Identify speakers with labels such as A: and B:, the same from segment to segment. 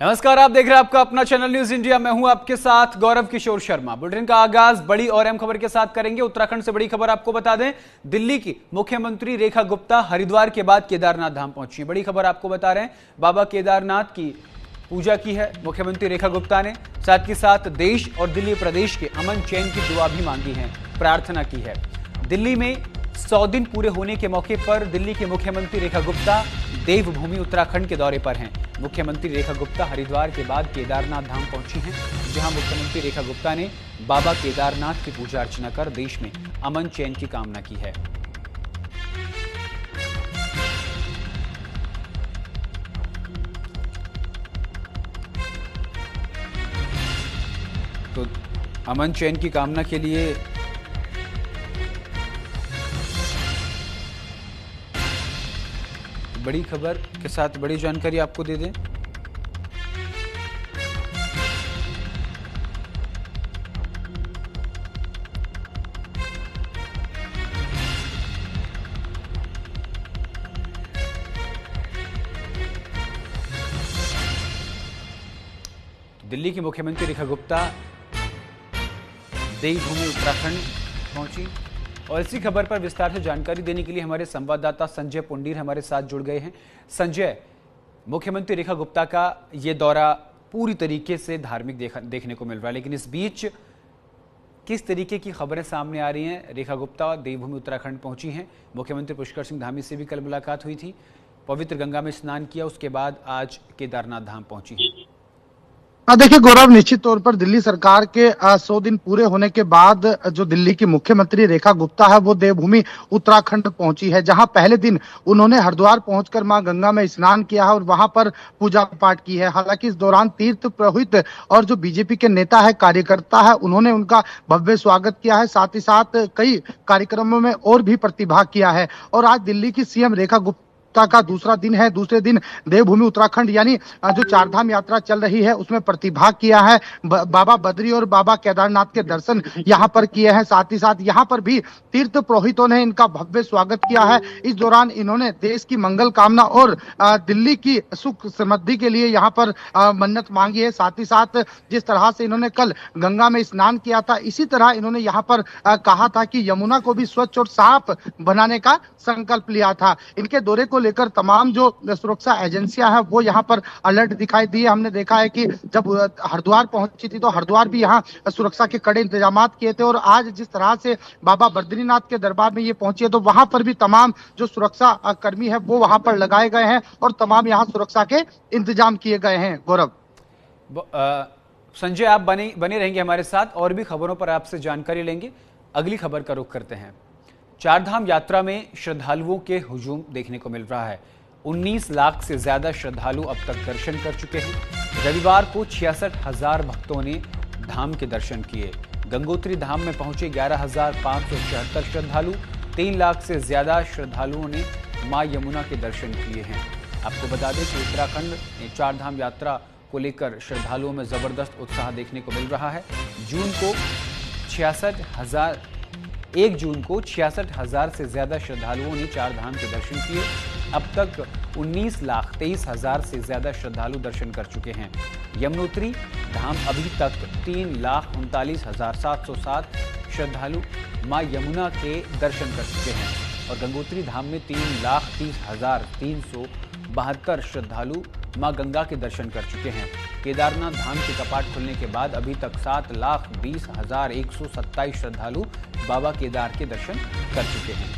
A: नमस्कार, आप देख रहे हैं आपका अपना चैनल न्यूज इंडिया। मैं हूं आपके साथ गौरव किशोर शर्मा। बुलेटिन का आगाज बड़ी और अहम खबर के साथ करेंगे। उत्तराखंड से बड़ी खबर आपको बता दें, दिल्ली की मुख्यमंत्री रेखा गुप्ता हरिद्वार के बाद केदारनाथ धाम पहुंची है। बड़ी खबर आपको बता रहे हैं, बाबा केदारनाथ की पूजा की है मुख्यमंत्री रेखा गुप्ता ने। साथ ही साथ देश और दिल्ली प्रदेश के अमन चैन की दुआ भी मांगी है, प्रार्थना की है। दिल्ली में 100 दिन पूरे होने के मौके पर दिल्ली के मुख्यमंत्री रेखा गुप्ता देवभूमि उत्तराखंड के दौरे पर हैं। मुख्यमंत्री रेखा गुप्ता हरिद्वार के बाद केदारनाथ धाम पहुंची हैं, जहां मुख्यमंत्री रेखा गुप्ता ने बाबा केदारनाथ की पूजा अर्चना कर देश में अमन चैन की कामना की है। तो अमन चैन की कामना के लिए बड़ी खबर के साथ बड़ी जानकारी आपको दे दें। दिल्ली की मुख्यमंत्री रेखा गुप्ता देवभूमि उत्तराखंड पहुंची और इसी खबर पर विस्तार से जानकारी देने के लिए हमारे संवाददाता संजय पुंडीर हमारे साथ जुड़ गए हैं। संजय, मुख्यमंत्री रेखा गुप्ता का ये दौरा पूरी तरीके से धार्मिक देखने को मिल रहा है, लेकिन इस बीच किस तरीके की खबरें सामने आ रही हैं? रेखा गुप्ता देवभूमि उत्तराखंड पहुंची हैं, मुख्यमंत्री पुष्कर सिंह धामी से भी कल मुलाकात हुई थी, पवित्र गंगा में स्नान किया, उसके बाद आज केदारनाथ धाम पहुंची है।
B: देखिए गौरव, निश्चित तौर पर दिल्ली सरकार के 100 दिन पूरे होने के बाद जो दिल्ली की मुख्यमंत्री रेखा गुप्ता है वो देवभूमि उत्तराखंड पहुंची है, जहां पहले दिन उन्होंने हरिद्वार पहुंचकर मां गंगा में स्नान किया है और वहां पर पूजा पाठ की है। हालांकि इस दौरान तीर्थ पुरोहित और जो बीजेपी के नेता है, कार्यकर्ता है, उन्होंने उनका भव्य स्वागत किया है। साथ ही साथ कई कार्यक्रमों में और भी प्रतिभाग किया है। और आज दिल्ली की सीएम रेखा गुप्ता का दूसरा दिन है। दूसरे दिन देवभूमि उत्तराखंड यानी जो चारधाम यात्रा चल रही है उसमें प्रतिभाग किया है। बाबा बद्री और बाबा केदारनाथ के दर्शन यहां पर किए हैं। साथ ही साथ यहां पर भी तीर्थ पुरोहितों ने इनका भव्य स्वागत किया है। इस दौरान इन्होंने देश की मंगल कामना और दिल्ली की सुख समृद्धि के लिए यहां पर मन्नत मांगी है। साथ ही साथ जिस तरह से इन्होंने कल गंगा में स्नान किया था, इसी तरह इन्होंने यहाँ पर कहा था कि यमुना को भी स्वच्छ और साफ बनाने का संकल्प लिया था। इनके दौरे को लेकर तमाम जो सुरक्षा एजेंसियां हैं वो यहाँ पर अलर्ट दिखाई दी है। हमने देखा है कि जब हरिद्वार पहुंची थी तो हरिद्वार भी यहाँ सुरक्षा के कड़े इंतजाम किए थे, और आज जिस तरह से बाबा बद्रीनाथ के दरबार में ये पहुंची है तो वहां पर भी तमाम जो सुरक्षा कर्मी है वो वहां पर लगाए गए हैं और तमाम यहाँ सुरक्षा के इंतजाम किए गए हैं। गौरव,
A: संजय, आप बने रहेंगे हमारे साथ, और भी खबरों पर आपसे जानकारी लेंगे। अगली खबर का रुख करते हैं। चारधाम यात्रा में श्रद्धालुओं के हुजूम देखने को मिल रहा है। 19 लाख से ज्यादा श्रद्धालु अब तक दर्शन कर चुके हैं। रविवार को 66,000 भक्तों ने धाम के दर्शन किए। गंगोत्री धाम में पहुंचे 11,576 श्रद्धालु। 3 लाख से ज्यादा श्रद्धालुओं ने मां यमुना के दर्शन किए हैं। आपको बता दें कि उत्तराखंड में चारधाम यात्रा को लेकर श्रद्धालुओं में जबरदस्त उत्साह देखने को मिल रहा है। 1 जून को 66,000 से ज्यादा श्रद्धालुओं ने चार धाम के दर्शन किए। अब तक 19,23,000 से ज्यादा श्रद्धालु दर्शन कर चुके हैं। यमुनोत्री धाम अभी तक 3,39,707 श्रद्धालु मां यमुना के दर्शन कर चुके हैं और गंगोत्री धाम में 3,30,372 श्रद्धालु मां गंगा के दर्शन कर चुके हैं। केदारनाथ धाम के कपाट खुलने के बाद अभी तक 7,20,127 श्रद्धालु बाबा केदार के दर्शन कर चुके हैं।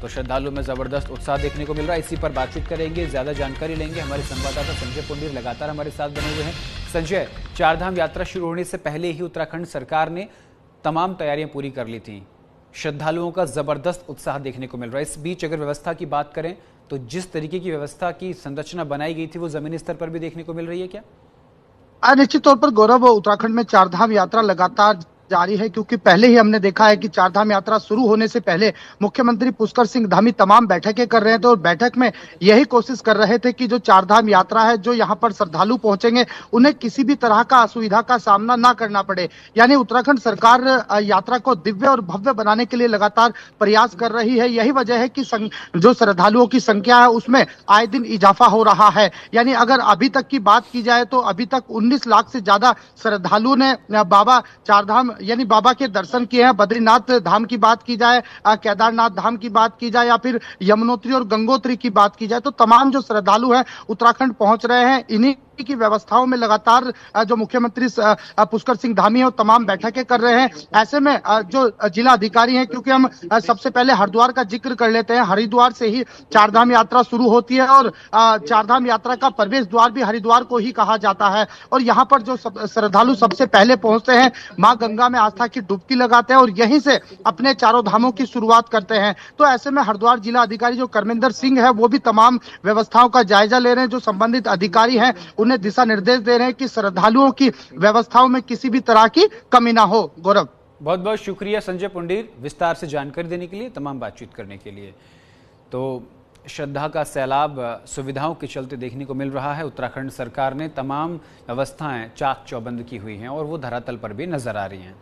A: तो श्रद्धालुओं में जबरदस्त उत्साह देखने को मिल रहा है। इसी पर बातचीत करेंगे, ज्यादा जानकारी लेंगे। हमारे संवाददाता संजय पुंडीर लगातार हमारे साथ बने हुए हैं। संजय, चारधाम यात्रा शुरू होने से पहले ही उत्तराखंड सरकार ने तमाम तैयारियां पूरी कर ली थी। श्रद्धालुओं का जबरदस्त उत्साह देखने को मिल रहा है। इस बीच अगर व्यवस्था की बात करें तो जिस तरीके की व्यवस्था की संरचना बनाई गई थी वो जमीनी स्तर पर भी देखने को मिल रही है क्या?
B: निश्चित तौर पर गौरव, उत्तराखंड में चारधाम यात्रा लगातार जारी है, क्योंकि पहले ही हमने देखा है कि चारधाम यात्रा शुरू होने से पहले मुख्यमंत्री पुष्कर सिंह धामी तमाम बैठकें कर रहे थे और बैठक में यही कोशिश कर रहे थे कि जो चारधाम यात्रा है, जो यहाँ पर श्रद्धालु पहुंचेंगे, उन्हें किसी भी तरह का असुविधा का सामना ना करना पड़े। यानी उत्तराखंड सरकार यात्रा को दिव्य और भव्य बनाने के लिए लगातार प्रयास कर रही है। यही वजह है कि जो श्रद्धालुओं की संख्या है उसमें आए दिन इजाफा हो रहा है। यानी अगर अभी तक की बात की जाए तो अभी तक 19 लाख से ज्यादा श्रद्धालुओं ने बाबा चारधाम यानी बाबा के दर्शन किए हैं। बद्रीनाथ धाम की बात की जाए, केदारनाथ धाम की बात की जाए या फिर यमुनोत्री और गंगोत्री की बात की जाए, तो तमाम जो श्रद्धालु हैं उत्तराखंड पहुंच रहे हैं। इन्हीं की व्यवस्थाओं में लगातार जो मुख्यमंत्री पुष्कर सिंह धामी है वो तमाम बैठकें कर रहे हैं। ऐसे में जो जिला अधिकारी हैं, क्योंकि हम सबसे पहले हरिद्वार का जिक्र कर लेते हैं, हरिद्वार से ही चारधाम यात्रा शुरू होती है और चारधाम यात्रा का प्रवेश द्वार भी हरिद्वार को ही कहा जाता है। और यहाँ पर जो श्रद्धालु सबसे पहले पहुंचते हैं, मां गंगा में आस्था की डुबकी लगाते हैं और यहीं से अपने चारों धामों की शुरुआत करते हैं। तो ऐसे में हरिद्वार जिला अधिकारी जो कर्मेंद्र सिंह है वो भी तमाम व्यवस्थाओं का जायजा ले रहे हैं। जो संबंधित अधिकारी हैं उन्हें दिशा निर्देश दे रहे हैं कि श्रद्धालुओं की व्यवस्थाओं में किसी भी तरह की कमी ना हो। गौरव,
A: बहुत बहुत शुक्रिया संजय पुंडीर विस्तार से जानकारी देने के लिए, तमाम बातचीत करने के लिए। तो श्रद्धा का सैलाब सुविधाओं के चलते देखने को मिल रहा है। उत्तराखंड सरकार ने तमाम व्यवस्थाएं चाक चौबंद की हुई हैं और वो धरातल पर भी नजर आ रही हैं।